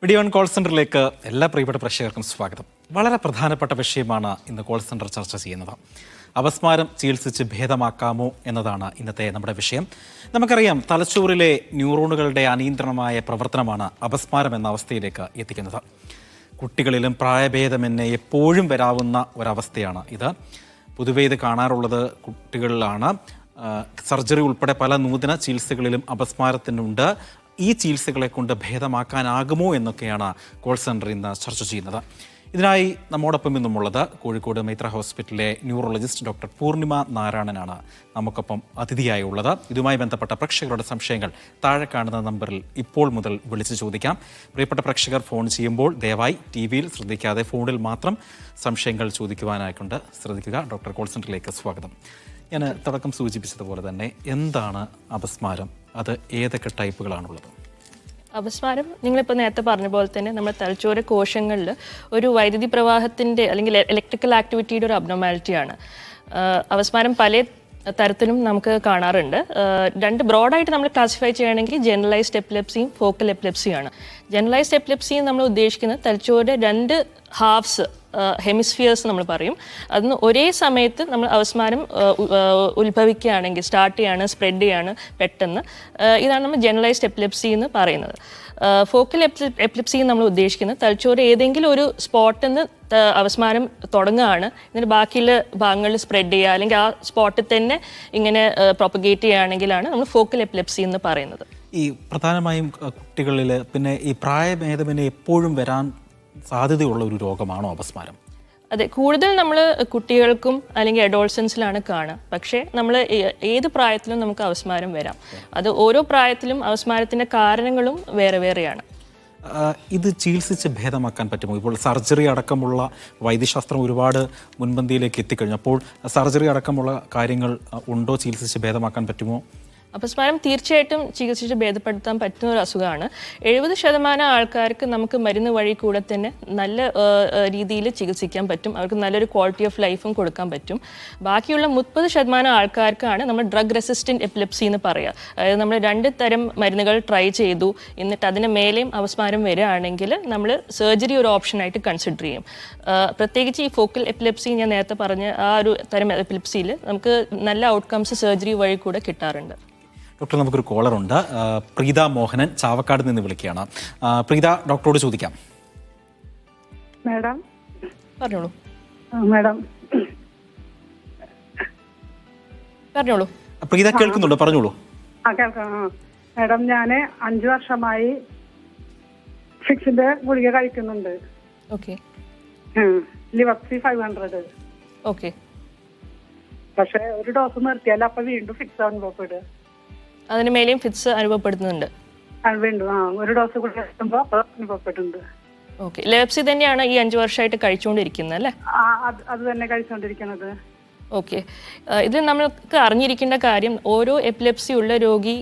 Media one call സെന്ററിലേക്ക് എല്ലാ പ്രിയപ്പെട്ട പ്രേക്ഷകർക്കും സ്വാഗതം. വളരെ പ്രധാനപ്പെട്ട വിഷയമാണ് ഇന്ന് കോൾ സെന്റർ ചർച്ച ചെയ്യുന്നത്. അപസ്മാരം ചികിത്സിച്ച് ഭേദമാക്കാമോ എന്നതാണ് ഇന്നത്തെ നമ്മുടെ വിഷയം. നമുക്കറിയാം, തലച്ചോറിലെ ന്യൂറോണുകളുടെ അനിയന്ത്രണമായ പ്രവർത്തനമാണ് അപസ്മാരം എന്ന അവസ്ഥയിലേക്ക് എത്തിക്കുന്നത്. കുട്ടികളിലും പ്രായഭേദമെന്നെ എപ്പോഴും വരാവുന്ന ഒരവസ്ഥയാണ് ഇത്. പൊതുവെ ഇത് കാണാറുള്ളത് കുട്ടികളിലാണ്. സർജറി ഉൾപ്പെടെ പല നൂതന ചികിത്സകളിലും അപസ്മാരത്തിനുണ്ട്. ഈ ചികിത്സകളെ കൊണ്ട് ഭേദമാക്കാനാകുമോ എന്നൊക്കെയാണ് കോൾ സെൻറ്റർ ഇന്ന് ചർച്ച ചെയ്യുന്നത്. ഇതിനായി നമ്മോടൊപ്പം ഇന്നുമുള്ളത് കോഴിക്കോട് മൈത്ര ഹോസ്പിറ്റലിലെ ന്യൂറോളജിസ്റ്റ് ഡോക്ടർ പൂർണിമ നാരായണനാണ് നമുക്കൊപ്പം അതിഥിയായി ഉള്ളത്. ഇതുമായി ബന്ധപ്പെട്ട പ്രേക്ഷകരുടെ സംശയങ്ങൾ താഴെ കാണുന്ന നമ്പറിൽ ഇപ്പോൾ മുതൽ വിളിച്ചു ചോദിക്കാം. പ്രിയപ്പെട്ട പ്രേക്ഷകർ ഫോൺ ചെയ്യുമ്പോൾ ദയവായി TV-യിൽ ശ്രദ്ധിക്കാതെ ഫോണിൽ മാത്രം സംശയങ്ങൾ ചോദിക്കുവാനായിക്കൊണ്ട് ശ്രദ്ധിക്കുക. ഡോക്ടർ കോൾ സെൻറ്ററിലേക്ക് സ്വാഗതം. ഞാൻ തുടക്കം സൂചിപ്പിച്ചതുപോലെ തന്നെ എന്താണ് അപസ്മാരം, അത് ഏതൊക്കെ ടൈപ്പുകളാണുള്ളത്? അപസ്മാരം നിങ്ങളിപ്പോൾ നേരത്തെ പറഞ്ഞ പോലെ തന്നെ നമ്മുടെ തലച്ചോറ് കോശങ്ങളിൽ ഒരു വൈദ്യുതി പ്രവാഹത്തിൻ്റെ അല്ലെങ്കിൽ ഇലക്ട്രിക്കൽ ആക്ടിവിറ്റിയുടെ ഒരു അബ്നോർമാലിറ്റിയാണ്. അപസ്മാരം പല തരത്തിലും നമുക്ക് കാണാറുണ്ട്. രണ്ട് ബ്രോഡായിട്ട് നമ്മൾ ക്ലാസിഫൈ ചെയ്യുകയാണെങ്കിൽ ജനറലൈസ്ഡ് എപ്പിലെപ്സിയും ഫോക്കൽ എപ്പിലെപ്സിയാണ്. ജനറലൈസ്ഡ് എപ്പിലെപ്സി നമ്മൾ ഉദ്ദേശിക്കുന്നത് തലച്ചോറിൻ്റെ രണ്ട് ഹാഫ്സ്, ഹെമിസ്ഫിയേഴ്സ് നമ്മൾ പറയും, അതിന് ഒരേ സമയത്ത് നമ്മൾ അപസ്മാരം ഉത്ഭവിക്കുകയാണെങ്കിൽ, സ്റ്റാർട്ട് ചെയ്യാണ്, സ്പ്രെഡ് ചെയ്യാണ് പെട്ടെന്ന്, ഇതാണ് നമ്മൾ ജനറലൈസ്ഡ് എപ്പിലെപ്സി എന്ന് പറയുന്നത്. ഫോക്കൽ എപ്പിലെപ്സി നമ്മൾ ഉദ്ദേശിക്കുന്നത് തലച്ചോറ് ഏതെങ്കിലും ഒരു സ്പോട്ടിൽ നിന്ന് അപസ്മാരം തുടങ്ങുകയാണ്, എന്നിട്ട് ബാക്കിയുള്ള ഭാഗങ്ങളിൽ സ്പ്രെഡ് ചെയ്യുക അല്ലെങ്കിൽ ആ സ്പോട്ടിൽ തന്നെ ഇങ്ങനെ പ്രൊപ്പഗേറ്റ് ചെയ്യുകയാണെങ്കിലാണ് നമ്മൾ ഫോക്കൽ എപ്പിലെപ്സി എന്ന് പറയുന്നത്. ഈ പ്രധാനമായും കുട്ടികളിൽ പിന്നെ ഈ പ്രായഭേദമെന്നെ എപ്പോഴും വരാൻ സാധ്യതയുള്ള ഒരു രോഗമാണോ അപസ്മാരം? അതെ, കൂടുതൽ നമ്മൾ കുട്ടികൾക്കും അല്ലെങ്കിൽ അഡോൾസൻസിലാണ് കാണുക. പക്ഷേ നമ്മൾ ഏത് പ്രായത്തിലും നമുക്ക് അപസ്മാരം വരാം. അത് ഓരോ പ്രായത്തിലും അപസ്മാരത്തിൻ്റെ കാരണങ്ങളും വേറെ വേറെയാണ്. ഇത് ചികിത്സിച്ച് ഭേദമാക്കാൻ പറ്റുമോ? ഇപ്പോൾ സർജറി അടക്കമുള്ള വൈദ്യശാസ്ത്രം ഒരുപാട് മുൻപന്തിയിലേക്ക് എത്തിക്കഴിഞ്ഞു. അപ്പോൾ സർജറി അടക്കമുള്ള കാര്യങ്ങൾ ഉണ്ടോ? ചികിത്സിച്ച് ഭേദമാക്കാൻ പറ്റുമോ? അപസ്മാരം തീർച്ചയായിട്ടും ചികിത്സിച്ച് ഭേദപ്പെടുത്താൻ പറ്റുന്ന ഒരു അസുഖമാണ്. 70% ആൾക്കാർക്ക് നമുക്ക് മരുന്ന് വഴി കൂടെ തന്നെ നല്ല രീതിയിൽ ചികിത്സിക്കാൻ പറ്റും. അവർക്ക് നല്ലൊരു ക്വാളിറ്റി ഓഫ് ലൈഫും കൊടുക്കാൻ പറ്റും. ബാക്കിയുള്ള 30% ആൾക്കാർക്കാണ് നമ്മൾ ഡ്രഗ് റെസിസ്റ്റൻറ്റ് എപ്പിലെപ്സി എന്ന് പറയുക. അതായത് നമ്മൾ 2 തരം മരുന്നുകൾ ട്രൈ ചെയ്തു, എന്നിട്ട് അതിന് മേലെയും അപസ്മാരം വരികയാണെങ്കിൽ നമ്മൾ സർജറി ഒരു ഓപ്ഷനായിട്ട് കൺസിഡർ ചെയ്യും. പ്രത്യേകിച്ച് ഈ ഫോക്കൽ എപ്പിലെപ്സി, ഞാൻ നേരത്തെ പറഞ്ഞ ആ ഒരു തരം എപ്പിലെപ്സിയിൽ നമുക്ക് നല്ല ഔട്ട്കംസ് സർജറി വഴി കൂടെ കിട്ടാറുണ്ട്. ഡോക്ടർ, നമുക്കൊരു കോളറുണ്ട്. പ്രീത മോഹനൻ ചാവക്കാട് നിന്ന് വിളിക്കുകയാണ്. പ്രീത, ഡോക്ടറോട് ചോദിക്കാം. മാഡം പറഞ്ഞോളൂ. മാഡം പറഞ്ഞോളൂ. പ്രീത കേൾക്കുന്നുണ്ടോ? പറഞ്ഞോളൂ. കേൾക്കാം. മാഡം, ഞാൻ 5 വർഷമായി ഫിക്സിന്റെ ഗുളിക കഴിക്കുന്നുണ്ട്. ഓക്കെ. ലിവക്സി 500. ഓക്കെ. പക്ഷെ ഒരു ഡോസ് നിർത്തിയാൽ അപ്പൊ വീണ്ടും ഫിക്സ് അനുഭവപ്പെടുക. അതിന് മേലെയും ഫിറ്റ്സ് അനുഭവപ്പെടുന്നുണ്ട്. വീണ്ടും ഒരു ഡോസ് കൂടി കഴിക്കുമ്പോൾ അപ്പൊ അനുഭവപ്പെടുന്നുണ്ട്. ഓക്കെ. ലെപ്സി തന്നെയാണ് ഈ 5 വർഷമായിട്ട് കഴിച്ചുകൊണ്ടിരിക്കുന്നത് അല്ലേ? അത് തന്നെ കഴിച്ചുകൊണ്ടിരിക്കുന്നത്. ഓക്കെ. ഇത് നമുക്ക് അറിഞ്ഞിരിക്കേണ്ട കാര്യം, ഓരോ എപ്പിലെപ്സി ഉള്ള രോഗി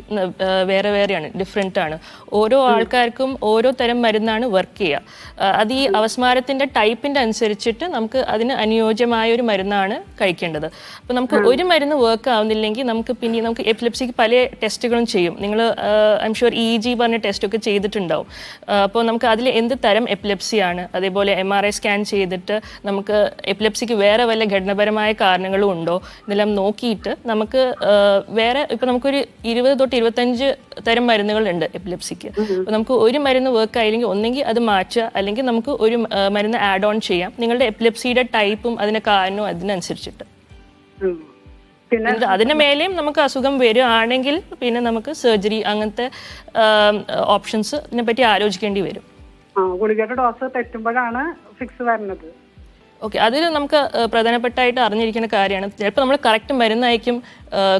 വേറെ വേറെയാണ്, ഡിഫറെൻ്റ് ആണ്. ഓരോ ആൾക്കാർക്കും ഓരോ തരം മരുന്നാണ് വർക്ക് ചെയ്യുക. അത് ഈ അപസ്മാരത്തിൻ്റെ ടൈപ്പിൻ്റെ അനുസരിച്ചിട്ട് നമുക്ക് അതിന് അനുയോജ്യമായ ഒരു മരുന്നാണ് കഴിക്കേണ്ടത്. അപ്പോൾ നമുക്ക് ഒരു മരുന്ന് വർക്ക് ആവുന്നില്ലെങ്കിൽ നമുക്ക് എപ്പിലെപ്സിക്ക് പല ടെസ്റ്റുകളും ചെയ്യും. നിങ്ങൾ ഐം ഷുവർ EEG പറഞ്ഞ ടെസ്റ്റൊക്കെ ചെയ്തിട്ടുണ്ടാവും. അപ്പോൾ നമുക്ക് അതിൽ എന്ത് തരം എപ്പിലെപ്സിയാണ്, അതേപോലെ MRI സ്കാൻ ചെയ്തിട്ട് നമുക്ക് എപ്പിലെപ്സിക്ക് വേറെ വല്ല ഘടനാപരമായ കാരണങ്ങൾ ഉണ്ടോ ഇതെല്ലാം നോക്കിയിട്ട് നമുക്ക് വേറെ ഇപ്പം നമുക്കൊരു 20 തൊട്ട് 25 തരം മരുന്നുകളുണ്ട് എപ്പിലെപ്സിക്ക്. അപ്പോൾ നമുക്ക് ഒരു മരുന്ന് വർക്ക് ആയില്ലെങ്കിൽ ഒന്നെങ്കിൽ അത് മാറ്റുക, അല്ലെങ്കിൽ നമുക്ക് ഒരു മരുന്ന് ആഡ് ഓൺ ചെയ്യാം നിങ്ങളുടെ എപ്പിലെപ്സിയുടെ ടൈപ്പും അതിൻ്റെ കാരണവും അതിനനുസരിച്ചിട്ട്. അതിന് മേലെയും നമുക്ക് അസുഖം വരികയാണെങ്കിൽ പിന്നെ നമുക്ക് സർജറി അങ്ങനത്തെ ഓപ്ഷൻസ് ഇതിനെപ്പറ്റി ആലോചിക്കേണ്ടി വരും. ഗുളികയുടെ ഡോസ് തെറ്റുമ്പോഴാണ് ഫിക്സ് വരുന്നത്. ഓക്കെ. അതിൽ നമുക്ക് പ്രധാനപ്പെട്ടായിട്ട് അറിഞ്ഞിരിക്കുന്ന കാര്യമാണ്, ചിലപ്പോൾ നമ്മൾ കറക്റ്റ് മരുന്നായിരിക്കും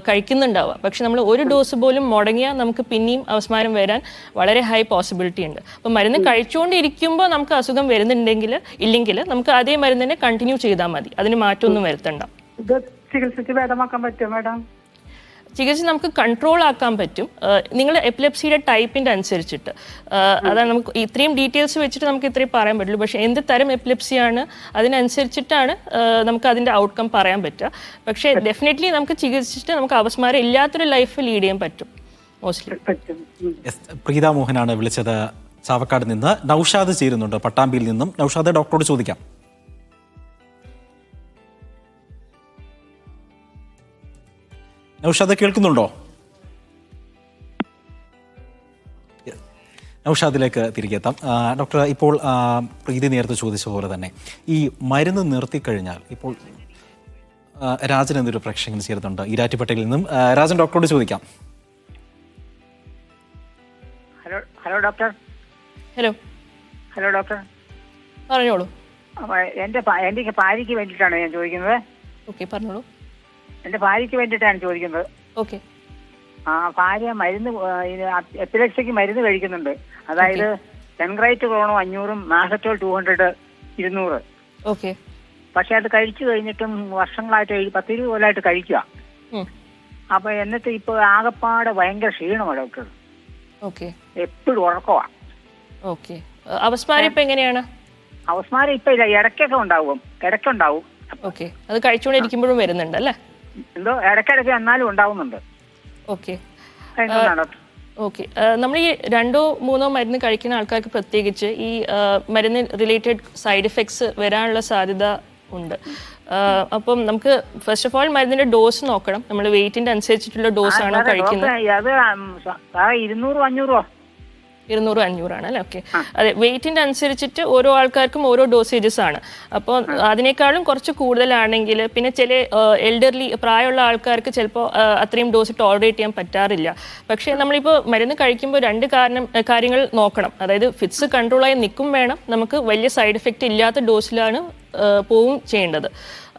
കഴിക്കുന്നുണ്ടാവുക, പക്ഷെ നമ്മൾ ഒരു ഡോസ് പോലും മുടങ്ങിയാൽ നമുക്ക് പിന്നെയും അപസ്മാരം വരാൻ വളരെ ഹൈ പോസിബിലിറ്റി ഉണ്ട്. അപ്പോൾ മരുന്ന് കഴിച്ചുകൊണ്ടിരിക്കുമ്പോൾ നമുക്ക് അസുഖം വരുന്നുണ്ടെങ്കിൽ ഇല്ലെങ്കിൽ നമുക്ക് അതേ മരുന്ന് തന്നെ കണ്ടിന്യൂ ചെയ്താൽ മതി, അതിന് മാറ്റമൊന്നും വരുത്തണ്ട. ഇത് ചികിത്സിച്ച് ഭേദമാക്കാൻ പറ്റുമോ മാഡം? ചികിത്സ നമുക്ക് കൺട്രോൾ ആക്കാൻ പറ്റും, നിങ്ങൾ എപ്പിലെപ്സിയുടെ ടൈപ്പിൻ്റെ അനുസരിച്ചിട്ട്. അതാണ് നമുക്ക് ഇത്രയും ഡീറ്റെയിൽസ് വെച്ചിട്ട് നമുക്ക് ഇത്രയും പറയാൻ പറ്റുള്ളൂ. പക്ഷേ എന്ത് തരം എപ്പിലെപ്സിയാണ് അതിനനുസരിച്ചിട്ടാണ് നമുക്ക് അതിൻ്റെ ഔട്ട്കം പറയാൻ പറ്റുക. പക്ഷേ ഡെഫിനറ്റ്ലി നമുക്ക് ചികിത്സിച്ചിട്ട് നമുക്ക് അപസ്മാരം ഇല്ലാത്തൊരു ലൈഫ് ലീഡ് ചെയ്യാൻ പറ്റും മോസ്റ്റ്ലി. പ്രീത മോഹനാണ് വിളിച്ചത്. ചാവക്കാട് നിന്ന് നൗഷാദ് ചേരുന്നുണ്ട് പട്ടാമ്പിയിൽ നിന്നും. നൗഷാദ്, ഡോക്ടറോട് ചോദിക്കാം. നൗഷാദ് കേൾക്കുന്നുണ്ടോ? നൗഷാദിലേക്ക് തിരികെ എത്താം. ഡോക്ടർ, ഇപ്പോൾ പ്രീതി നേരത്തെ ചോദിച്ച പോലെ തന്നെ ഈ മരുന്ന് നിർത്തിക്കഴിഞ്ഞാൽ ഇപ്പോൾ രാജൻ എന്നൊരു പ്രേക്ഷകൻ ചേരുന്നുണ്ട് ഈരാറ്റുപേട്ടയിൽ നിന്നും. രാജൻ, ഡോക്ടറോട് ചോദിക്കാം. Hello doctor. ഹലോ ഡോക്ടർ, പറഞ്ഞോളൂ. എൻ്റെ ഭാര്യയ്ക്ക് വേണ്ടിയിട്ടാണ് ഞാൻ ചോദിക്കുന്നത്. ഓക്കെ, പറഞ്ഞോളൂ. എൻ്റെ ഭാര്യയ്ക്ക് വേണ്ടിയിട്ടാണ് ചോദിക്കുന്നത്. ഓക്കെ. ഭാര്യ മരുന്ന് എപ്പിലെക്സിക്ക് മരുന്ന് കഴിക്കുന്നുണ്ട്. അതായത് സെൻഗ്രൈറ്റ് ക്രോണോ 500, മാസറ്റോൾ 200, 200. ഓക്കെ. പക്ഷെ അത് കഴിച്ചു കഴിഞ്ഞിട്ടും വർഷങ്ങളായിട്ട് 10-20 കൊല്ലമായിട്ട് കഴിക്കുക. അപ്പൊ എന്നിട്ട് ഇപ്പൊ ആകപ്പാടെ ഭയങ്കര ക്ഷീണമാണ് ഡോക്ടർ. ഓക്കെ. എപ്പോഴും ഉറക്കമാണ്. ഓക്കെ. അവസ്മാരം ഇപ്പൊ എങ്ങനെയാണ്? അവസ്മാരം ഇപ്പൊ ഇല്ല, ഇടയ്ക്കൊക്കെ ഇടയ്ക്കുണ്ടാവും. ഓക്കെ. അത് കഴിച്ചുകൊണ്ടിരിക്കുമ്പോഴും വരുന്നുണ്ട് അല്ലേ? എന്തോ ഇടയ്ക്കിടയ്ക്ക് എന്നാലും ഉണ്ടാവുന്നുണ്ട്. ഓക്കെ. ഡോക്ടർ. ഓക്കെ. നമ്മൾ ഈ 2-3 മരുന്ന് കഴിക്കുന്ന ആൾക്കാർക്ക് പ്രത്യേകിച്ച് ഈ മരുന്ന് റിലേറ്റഡ് സൈഡ് എഫക്ട്സ് വരാനുള്ള സാധ്യത ഉണ്ട്. അപ്പം നമുക്ക് ഫസ്റ്റ് ഓഫ് ഓൾ മരുന്നിന്റെ ഡോസ് നോക്കണം. നമ്മൾ വെയിറ്റിന്റെ അനുസരിച്ചിട്ടുള്ള ഡോസ് ആണോ കഴിക്കുന്നത്? 200-500 200-500 ആണ് അല്ലേ? ഓക്കെ. അതെ, വെയിറ്റിന്റെ അനുസരിച്ചിട്ട് ഓരോ ആൾക്കാർക്കും ഓരോ ഡോസേജസ് ആണ്. അപ്പോൾ അതിനേക്കാളും കുറച്ച് കൂടുതലാണെങ്കിൽ പിന്നെ ചില എൽഡർലി പ്രായമുള്ള ആൾക്കാർക്ക് ചിലപ്പോൾ അത്രയും ഡോസ് ടോളറേറ്റ് ചെയ്യാൻ പറ്റാറില്ല. പക്ഷേ നമ്മളിപ്പോൾ മരുന്ന് കഴിക്കുമ്പോൾ 2 കാര്യങ്ങൾ നോക്കണം. അതായത് ഫിറ്റ്സ് കൺട്രോളായി നിൽക്കും വേണം, നമുക്ക് വലിയ സൈഡ് എഫക്റ്റ് ഇല്ലാത്ത ഡോസിലാണ് പോവും ചെയ്യേണ്ടത്.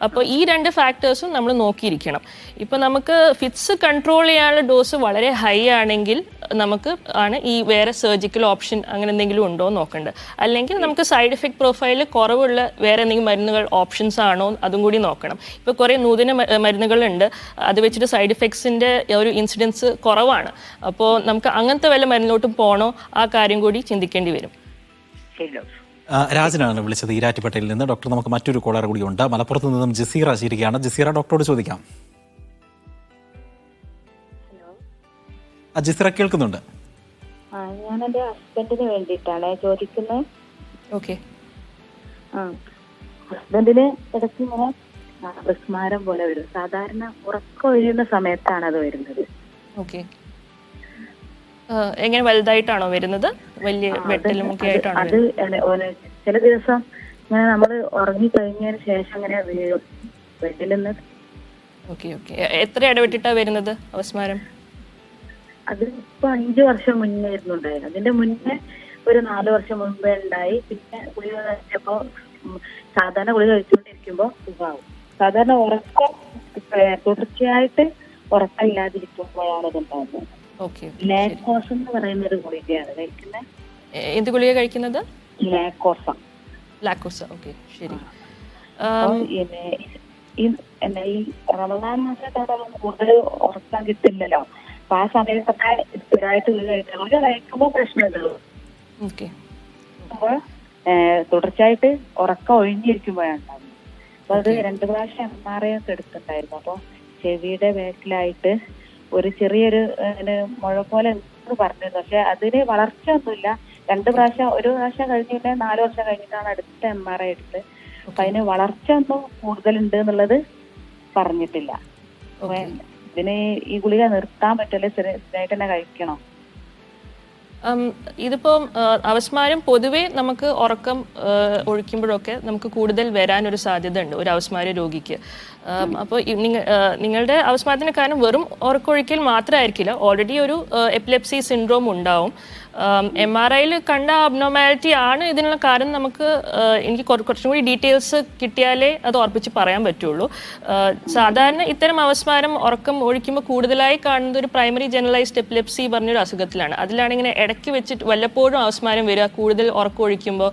അപ്പോൾ ഈ 2 ഫാക്ടേഴ്സും നമ്മൾ നോക്കിയിരിക്കണം. ഇപ്പോൾ നമുക്ക് ഫിറ്റ്സ് കൺട്രോൾ ചെയ്യാനുള്ള ഡോസ് വളരെ ഹൈ ആണെങ്കിൽ നമുക്ക് ആണ് ഈ വേറെ സർജിക്കൽ ഓപ്ഷൻ അങ്ങനെ എന്തെങ്കിലും ഉണ്ടോ എന്ന് നോക്കേണ്ടത്. അല്ലെങ്കിൽ നമുക്ക് സൈഡ് എഫക്ട് പ്രൊഫൈൽ കുറവുള്ള വേറെ എന്തെങ്കിലും മരുന്നുകൾ ഓപ്ഷൻസ് ആണോ അതും കൂടി നോക്കണം. ഇപ്പോൾ കുറേ നൂതന മരുന്നുകളുണ്ട്, അത് വെച്ചിട്ട് സൈഡ് എഫക്ട്സിൻ്റെ ഒരു ഇൻസിഡൻസ് കുറവാണ്. അപ്പോൾ നമുക്ക് അങ്ങനത്തെ വല്ല മരുന്നിലോട്ടും പോകണോ ആ കാര്യം കൂടി ചിന്തിക്കേണ്ടി വരും. രാജനാണ് വിളിച്ചത് ഈരാറ്റുപേട്ടയിൽ നിന്ന്. ഡോക്ടർ, നമുക്ക് മറ്റൊരു കോളർ കൂടിയുണ്ട്. മലപ്പുറത്ത് നിന്നും ജസീറ ചേരുകയാണ്. ജസീറ, ഡോക്ടറോട് ചോദിക്കാം. ജസീറ കേൾക്കുന്നുണ്ട്. ഞാൻ എൻ്റെ ഹസ്ബൻഡിന് വേണ്ടിയിട്ടാണ് ചോദിക്കുന്നത്. ഓക്കെ. ഹസ്ബൻഡിന് ഇടയ്ക്ക് ഇങ്ങനെ വിസ്മാരം പോലെ വരും. സാധാരണ ഉറക്കം ഒഴിയുന്ന സമയത്താണ് അത് വരുന്നത്. ഓക്കെ. എങ്ങനെ വലുതായിട്ടാണോ വരുന്നത്? വലിയ വെട്ടലുമൊക്കെ ആയിട്ടാണോ? അത് ചില ദിവസം ഇങ്ങനെ നമ്മൾ ഉറങ്ങി കഴിഞ്ഞതിന് ശേഷം ഇങ്ങനെ വീഴും ബെഡിൽ നിന്ന്. ഓക്കെ. ഓക്കെ. എത്ര ഇടവിട്ടിട്ടാ വരുന്നത് അവസ്മാരം? അത് ഇപ്പൊ 5 വർഷം മുന്നേ ഉണ്ടായിരുന്നു. അതിന്റെ മുന്നേ ഒരു 4 വർഷം മുമ്പേ ഉണ്ടായി. പിന്നെ ഗുളിക കഴിച്ചപ്പോ സാധാരണ ഗുളിക കഴിച്ചുകൊണ്ടിരിക്കുമ്പോ സുഖമാവും. സാധാരണ ഉറക്കം തുടർച്ചയായിട്ട് ഉറക്കമില്ലാതിരിക്കുമ്പോഴാണ് ഇതുണ്ടാകുന്നത്. ലാക്ടോസ് എന്ന് പറയുന്ന ഒരു ഗുളികയാണ് കഴിക്കുന്നത്. എന്ത് ഗുളിക കഴിക്കുന്നത്? ലാക്ടോസ. ഓക്കെ, ശരി. ഈ റമദാൻ മാസത്താണ് കൂടുതൽ ഉറക്കാൻ കിട്ടില്ലല്ലോ. അപ്പൊ ആ സമയത്തൊക്കെ സ്ഥിരമായിട്ട് ഗുളിക കഴിക്കുമ്പോൾ പ്രശ്നമുള്ളൂ. അപ്പോൾ തുടർച്ചയായിട്ട് ഉറക്കം ഒഴിഞ്ഞിരിക്കുമ്പോഴാണ് ഉണ്ടാകുന്നത്. അപ്പൊ അത് 2 പ്രാവശ്യം MRI ഒക്കെ എടുത്തിട്ടുണ്ടായിരുന്നു. അപ്പൊ ചെവിയുടെ ബാക്കിലായിട്ട് ഒരു ചെറിയൊരു മുഴ പോലെ പറഞ്ഞിരുന്നു. പക്ഷെ അതിന് വളർച്ച ഒന്നുമില്ല. 2 പ്രാവശ്യം, ഒരു പ്രാവശ്യം കഴിഞ്ഞിട്ട് 4 വർഷം കഴിഞ്ഞിട്ടാണ് അടുത്ത MRI എടുത്ത്. അപ്പൊ അതിന് വളർച്ച ഒന്നും കൂടുതലുണ്ട് എന്നുള്ളത് പറഞ്ഞിട്ടില്ല. ഇതിന് ഈ ഗുളിക നിർത്താൻ പറ്റില്ല, സ്ഥിരമായിട്ട് തന്നെ കഴിക്കണോ? ഇതിപ്പോൾ അവസ്മാരം പൊതുവേ നമുക്ക് ഉറക്കം ഒഴിക്കുമ്പോഴൊക്കെ നമുക്ക് കൂടുതൽ വരാനൊരു സാധ്യത ഉണ്ട് ഒരു അവസ്മാര രോഗിക്ക്. അപ്പോൾ നിങ്ങളുടെ അവസ്മാരത്തിന് കാരണം വെറും ഉറക്കൊഴിക്കൽ മാത്രമായിരിക്കില്ല, ഓൾറെഡി ഒരു എപ്പിലെപ്സി സിൻഡ്രോം ഉണ്ടാവും. MRIയിൽ കണ്ട അബ്നോർമാലിറ്റി ആണ് ഇതിനുള്ള കാരണം. നമുക്ക് എനിക്ക് കുറച്ചും കൂടി ഡീറ്റെയിൽസ് കിട്ടിയാലേ അത് ഉറപ്പിച്ച് പറയാൻ പറ്റുള്ളൂ. സാധാരണ ഇത്തരം അവസ്മാരം ഉറക്കം ഒഴിക്കുമ്പോൾ കൂടുതലായി കാണുന്നത് ഒരു പ്രൈമറി ജനറലൈസ്ഡ് എപ്പിലെപ്സി പറഞ്ഞൊരു അസുഖത്തിലാണ്. അതിലാണ് ഇങ്ങനെ ഇടയ്ക്ക് വെച്ചിട്ട് വല്ലപ്പോഴും അവസ്മാരം വരിക കൂടുതൽ ഉറക്കം ഒഴിക്കുമ്പോൾ.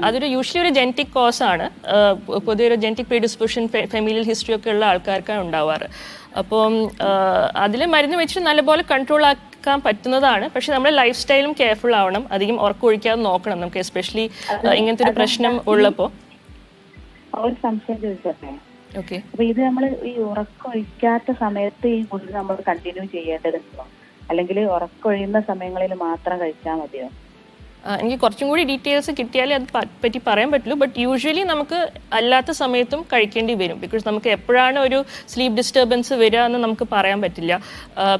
അതൊരു യൂഷ്വലി ഒരു ജെനറ്റിക് കോസാണ്. പൊതുവെ ഒരു ജെനറ്റിക് പ്രീഡിസ്പോസിഷൻ, ഫെമിലിയൽ ഹിസ്റ്ററി ഒക്കെ ഉള്ള ആൾക്കാർക്കാണ് ഉണ്ടാവാറ്. അപ്പം അതിൽ മരുന്ന് വെച്ചിട്ട് നല്ലപോലെ കൺട്രോൾ ആക്കാൻ പറ്റുന്നതാണ്. പക്ഷെ നമ്മുടെ ലൈഫ് സ്റ്റൈലും കെയർഫുൾ ആവണം, അധികം ഉറക്കം ഒഴിക്കാതെ നോക്കണം നമുക്ക്, എസ്പെഷ്യലി ഇങ്ങനത്തെ ഒരു പ്രശ്നം ഉള്ളപ്പോൾ. ഒരു സംശയം ചോദിച്ചോട്ടെ? ഓക്കെ. അപ്പൊ ഇത് നമ്മൾ ഈ ഉറക്കം ഒഴിക്കാത്ത സമയത്ത് ഈ ഗുളിക നമ്മൾ കണ്ടിന്യൂ ചെയ്യേണ്ടതുണ്ടോ, അല്ലെങ്കിൽ ഉറക്കം ഒഴിയുന്ന സമയങ്ങളിൽ മാത്രം കഴിച്ചാൽ മതിയോ? എനിക്ക് കുറച്ചും കൂടി ഡീറ്റെയിൽസ് കിട്ടിയാലേ അത് പറ്റി പറയാൻ പറ്റുള്ളൂ. ബട്ട് യൂഷ്വലി നമുക്ക് അല്ലാത്ത സമയത്തും കഴിക്കേണ്ടി വരും. ബിക്കോസ് നമുക്ക് എപ്പോഴാണ് ഒരു സ്ലീപ്പ് ഡിസ്റ്റർബൻസ് വരിക എന്ന് നമുക്ക് പറയാൻ പറ്റില്ല.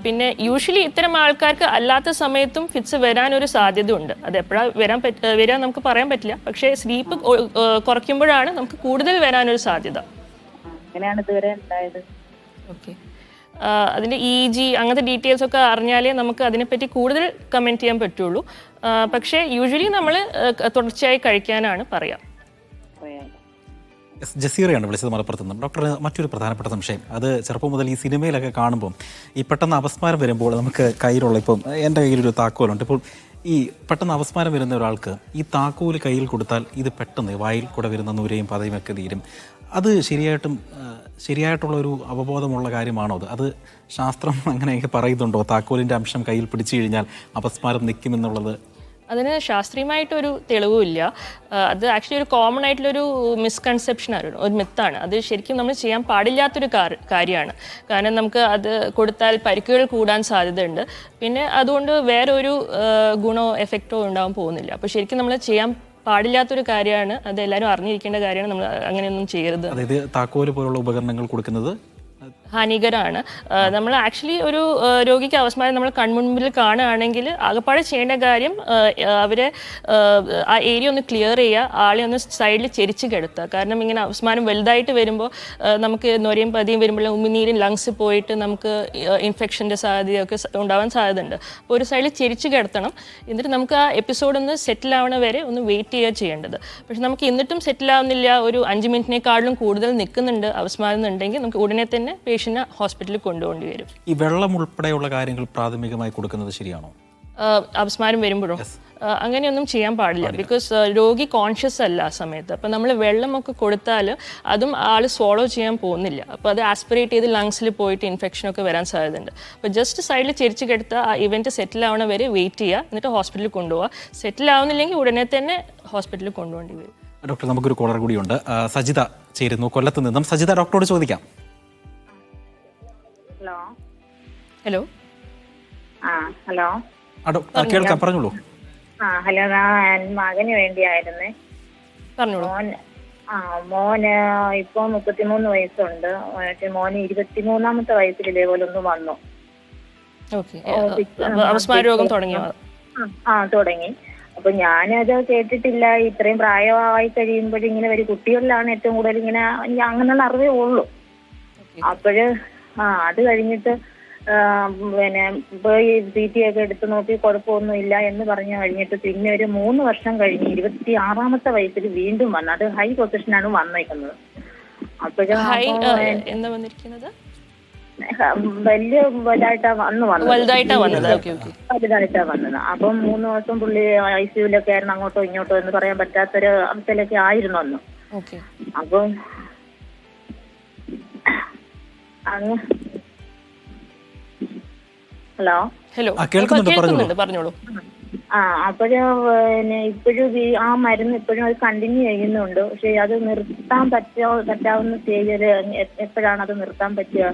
പിന്നെ യൂഷ്വലി ഇത്തരം ആൾക്കാർക്ക് അല്ലാത്ത സമയത്തും ഫിറ്റ്സ് വരാനൊരു സാധ്യത ഉണ്ട്. അത് എപ്പോഴാണ് വരാൻ നമുക്ക് പറയാൻ പറ്റില്ല. പക്ഷേ സ്ലീപ്പ് കുറയ്ക്കുമ്പോഴാണ് നമുക്ക് കൂടുതൽ വരാനൊരു സാധ്യത. അങ്ങനെയാണ് ഇതുവരെ ഉണ്ടായത്. ഓക്കെ, അതിൻ്റെ EG അങ്ങനത്തെ ഡീറ്റെയിൽസ് ഒക്കെ അറിഞ്ഞാലേ നമുക്ക് അതിനെപ്പറ്റി കൂടുതൽ കമൻറ്റ് ചെയ്യാൻ പറ്റുള്ളൂ. പക്ഷേ യൂഷ്വലി നമ്മൾ തുടർച്ചയായി കഴിക്കാനാണ് പറയാം. ജസീറയാണ് വിളിച്ചത് മലപ്പുറത്ത് നിന്ന്. ഡോക്ടർ, മറ്റൊരു പ്രധാനപ്പെട്ട സംശയം, അത് ചെറുപ്പം മുതൽ ഈ സിനിമയിലൊക്കെ കാണുമ്പോൾ ഈ പെട്ടെന്ന് അപസ്മാരം വരുമ്പോൾ നമുക്ക് കയ്യിലുള്ള, ഇപ്പം എൻ്റെ കയ്യിലൊരു താക്കോലുണ്ട്, ഇപ്പോൾ ഈ പെട്ടെന്ന് അപസ്മാരം വരുന്ന ഒരാൾക്ക് ഈ താക്കോല് കയ്യിൽ കൊടുത്താൽ ഇത് പെട്ടെന്ന് വായിൽ കൂടെ വരുന്ന നൂരയും പതയും ഒക്കെ തീരും. അത് ശരിയായിട്ടുള്ളൊരു അവബോധമുള്ള കാര്യമാണോ? അത് ശാസ്ത്രം അങ്ങനെയൊക്കെ പറയുന്നുണ്ടോ? താക്കോലിൻ്റെ അംശം കയ്യിൽ പിടിച്ചു കഴിഞ്ഞാൽ അപസ്മാരം നിൽക്കുമെന്നുള്ളത് അതിന് ശാസ്ത്രീയമായിട്ടൊരു തെളിവുമില്ല. അത് ആക്ച്വലി ഒരു കോമൺ ആയിട്ടുള്ളൊരു മിസ്കൺസെപ്ഷനാണ്, ഒരു മിത്താണ്. അത് ശരിക്കും നമ്മൾ ചെയ്യാൻ പാടില്ലാത്തൊരു കാര്യമാണ്. കാരണം നമുക്ക് അത് കൊടുത്താൽ പരിക്കുകൾ കൂടാൻ സാധ്യതയുണ്ട്. പിന്നെ അതുകൊണ്ട് വേറെ ഒരു ഗുണോ എഫക്റ്റോ ഉണ്ടാവാൻ പോകുന്നില്ല. അപ്പോൾ ശരിക്കും നമ്മൾ ചെയ്യാൻ പാടില്ലാത്തൊരു കാര്യമാണ്. അത് എല്ലാവരും അറിഞ്ഞിരിക്കേണ്ട കാര്യമാണ്. നമ്മൾ അങ്ങനെയൊന്നും ചെയ്യരുത്. അതായത് താക്കോല് പോലുള്ള ഉപകരണങ്ങൾ കൊടുക്കുന്നത് ഹാനികരമാണ്. നമ്മൾ ആക്ച്വലി ഒരു രോഗിക്ക് അപസ്മാരം നമ്മൾ കൺമുൻപിൽ കാണുകയാണെങ്കിൽ ആകപ്പാടെ ചെയ്യേണ്ട കാര്യം അവരെ ആ ഏരിയ ഒന്ന് ക്ലിയർ ചെയ്യുക, ആളെ ഒന്ന് സൈഡിൽ ചെരിച്ച് കിടത്തുക. കാരണം ഇങ്ങനെ അപസ്മാരം വലുതായിട്ട് വരുമ്പോൾ നമുക്ക് നൊരയും പതിയും വരുമ്പോൾ ഉമിനീരും ലങ്സ് പോയിട്ട് നമുക്ക് ഇൻഫെക്ഷൻ്റെ സാധ്യതയൊക്കെ ഉണ്ടാവാൻ സാധ്യതയുണ്ട്. അപ്പോൾ ഒരു സൈഡിൽ ചെരിച്ച് കിടത്തണം. എന്നിട്ട് നമുക്ക് ആ എപ്പിസോഡ് ഒന്ന് സെറ്റിൽ ആവണ വരെ ഒന്ന് വെയിറ്റ് ചെയ്യുക ചെയ്യേണ്ടത്. പക്ഷെ നമുക്ക് എന്നിട്ടും സെറ്റിൽ ആവുന്നില്ല, ഒരു 5 മിനിറ്റിനേക്കാളും കൂടുതൽ നിൽക്കുന്നുണ്ട് അപസ്മാരം എന്നുണ്ടെങ്കിൽ നമുക്ക് ഉടനെ തന്നെ പേഷ്യന്റിനെ ഹോസ്പിറ്റലിൽ കൊണ്ടുപോകേണ്ടി വരും. ഈ വെള്ളം ഉൾപ്പെടെയുള്ള കാര്യങ്ങൾ പ്രാഥമികമായി കൊടുക്കുന്നത് ശരിയാണോ? അപസ്മാരം വരുമ്പോഴോ? അങ്ങനെയൊന്നും ചെയ്യാൻ പാടില്ല. ബിക്കോസ് രോഗി കോൺഷ്യസ് അല്ല ആ സമയത്ത്. അപ്പോൾ നമ്മൾ വെള്ളമൊക്കെ കൊടുത്താൽ അതും ആൾ സ്വോളോ ചെയ്യാൻ പോകുന്നില്ല. അപ്പോൾ അത് ആസ്പിറേറ്റ് ചെയ്ത് ലങ്സിൽ പോയിട്ട് ഇൻഫെക്ഷനൊക്കെ വരാൻ സാധ്യതയുണ്ട്. അപ്പോൾ ജസ്റ്റ് സൈഡിൽ ചെരിച്ച് കിടത്തുക, ആ ഇവൻറ്റ് സെറ്റിൽ ആവണ വരെ വെയിറ്റ് ചെയ്യുക, എന്നിട്ട് ഹോസ്പിറ്റലിൽ കൊണ്ടുപോകുക. സെറ്റിൽ ആവുന്നില്ലെങ്കിൽ ഉടനെ തന്നെ ഹോസ്പിറ്റലിൽ കൊണ്ടുപോകേണ്ടി വരും. ഡോക്ടർ, നമുക്കൊരു കോളർ കൂടിയുണ്ട്. സജിത ചേരുന്നു കൊല്ലത്ത് നിന്നും. സജിത, ഡോക്ടറോട് ചോദിക്കാം. ഹലോ. ഹലോ. കേൾക്കാം, പറഞ്ഞോളൂ. ഹലോ, ഞാൻ മകന് വേണ്ടിയായിരുന്നേ. പറഞ്ഞോളൂ. മോന് ഇപ്പൊ 33 വയസ്സുണ്ട്. പക്ഷെ മോന് 23ാമത്തെ വയസ്സിൽ ഇതേപോലെ ഒന്ന് വന്നു. അപസ്മാര രോഗം തുടങ്ങിയോ? തുടങ്ങി. അപ്പൊ ഞാനത് കേട്ടിട്ടില്ല. ഇത്രയും പ്രായമായി കഴിയുമ്പോഴിങ്ങനെ ഒരു കുട്ടികളിലാണ് ഏറ്റവും കൂടുതൽ ഇങ്ങനെ അങ്ങനെയുള്ള അറിവേ ഉള്ളൂ. അപ്പോഴ് അത് കഴിഞ്ഞിട്ട് പിന്നെ പോയി CT ഒക്കെ എടുത്ത് നോക്കി കുഴപ്പമൊന്നുമില്ല എന്ന് പറഞ്ഞു കഴിഞ്ഞിട്ട് പിന്നെ ഒരു 3 വർഷം കഴിഞ്ഞ് 26ാമത്തെ വയസ്സിൽ വീണ്ടും വന്നു. അത് ഹൈ പൊസിഷനാണ് വന്നേക്കുന്നത്. അപ്പോഴും വലിയ വലുതായിട്ടാ വന്നത്. അപ്പം 3 ദിവസം പുള്ളി ICUലൊക്കെ ആയിരുന്നു. അങ്ങോട്ടോ ഇങ്ങോട്ടോ എന്ന് പറയാൻ പറ്റാത്തൊരു അവസ്ഥയിലൊക്കെ ആയിരുന്നു അന്ന്. അപ്പം അങ്ങ് ഹലോ പറഞ്ഞോളൂ. അപ്പോഴ് പിന്നെ ഇപ്പോഴും ആ മരുന്ന് ഇപ്പോഴും അത് കണ്ടിന്യൂ ചെയ്യുന്നുണ്ട്. പക്ഷെ അത് നിർത്താൻ പറ്റാവുന്ന സ്റ്റേജിൽ എപ്പോഴാണ് അത് നിർത്താൻ പറ്റുക?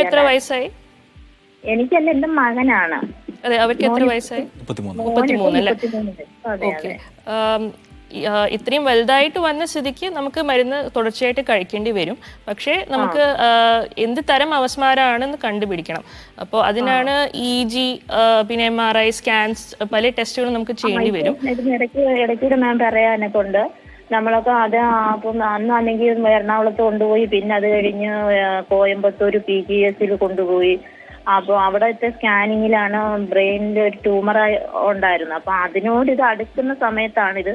എത്ര വയസ്സായി? എനിക്കല്ല, എന്റെ മകനാണ്. അതെ, അവർക്ക് എത്ര വയസ്സായി? 33 അല്ലേ? ഓക്കെ. ഇത്രയും വലുതായിട്ട് വന്ന സ്ഥിതിക്ക് നമുക്ക് മരുന്ന് തുടർച്ചയായിട്ട് കഴിക്കേണ്ടി വരും. പക്ഷേ നമുക്ക് എന്ത് തരം അപസ്മാരമാണെന്ന് കണ്ടുപിടിക്കണം. അപ്പോൾ അതിനാണ് EG, പിന്നെ MRI സ്കാൻസ്, പല ടെസ്റ്റുകളും നമുക്ക് ചെയ്യേണ്ടി വരും. ഇടയ്ക്കൂടെ ഞാൻ പറയാനെ കൊണ്ട് നമ്മളൊക്കെ അത് അപ്പം അന്നാണെങ്കിൽ എറണാകുളത്ത് കൊണ്ടുപോയി, പിന്നെ അത് കഴിഞ്ഞ് കോയമ്പത്തൂർ PGS കൊണ്ടുപോയി. അപ്പോൾ അവിടുത്തെ സ്കാനിങ്ങിലാണ് ബ്രെയിനിൽ ഒരു ട്യൂമർ ഉണ്ടായിരുന്നത്. അപ്പൊ അതിനോട് ഇത് അടുക്കുന്ന സമയത്താണിത്